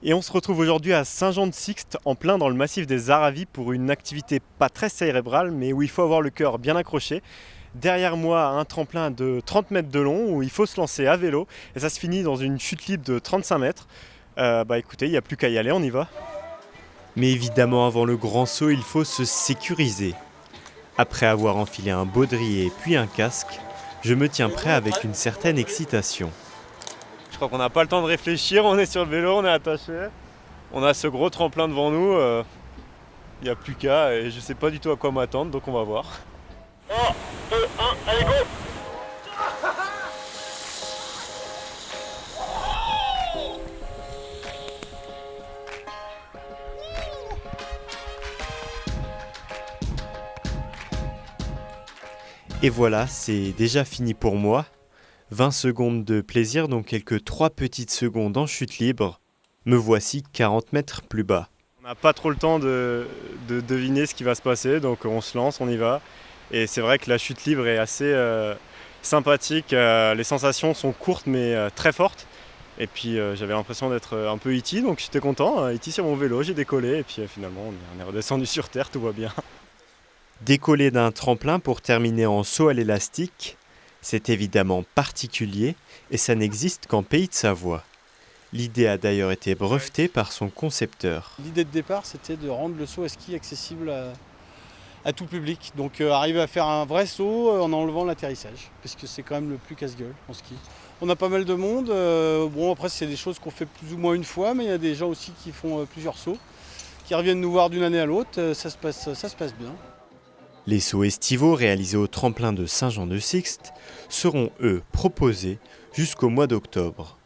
Et on se retrouve aujourd'hui à Saint-Jean-de-Sixte, en plein dans le massif des Aravis, pour une activité pas très cérébrale, mais où il faut avoir le cœur bien accroché. Derrière moi, un tremplin de 30 mètres de long, où il faut se lancer à vélo, et ça se finit dans une chute libre de 35 mètres. Écoutez, il n'y a plus qu'à y aller, on y va. Mais évidemment, avant le grand saut, il faut se sécuriser. Après avoir enfilé un baudrier puis un casque, je me tiens prêt avec une certaine excitation. Je crois qu'on n'a pas le temps de réfléchir, on est sur le vélo, on est attaché. On a ce gros tremplin devant nous, il n'y a plus qu'à et je sais pas du tout à quoi m'attendre, donc on va voir. 3, 2, 1, allez go! Et voilà, c'est déjà fini pour moi. 20 secondes de plaisir, donc quelques 3 petites secondes en chute libre. Me voici 40 mètres plus bas. On n'a pas trop le temps de deviner ce qui va se passer, donc on se lance, on y va. Et c'est vrai que la chute libre est assez sympathique. Les sensations sont courtes mais très fortes. Et puis j'avais l'impression d'être un peu E.T., donc j'étais content. E.T. sur mon vélo, j'ai décollé et puis finalement on est redescendu sur terre, tout va bien. Décoller d'un tremplin pour terminer en saut à l'élastique, c'est évidemment particulier et ça n'existe qu'en Pays de Savoie. L'idée a d'ailleurs été brevetée par son concepteur. L'idée de départ, c'était de rendre le saut à ski accessible à tout public. Donc arriver à faire un vrai saut en enlevant l'atterrissage, parce que c'est quand même le plus casse-gueule en ski. On a pas mal de monde. Bon, après, c'est des choses qu'on fait plus ou moins une fois, mais il y a des gens aussi qui font plusieurs sauts, qui reviennent nous voir d'une année à l'autre. Ça se passe bien. Les sauts estivaux réalisés au tremplin de Saint-Jean-de-Sixte seront, eux, proposés jusqu'au mois d'octobre.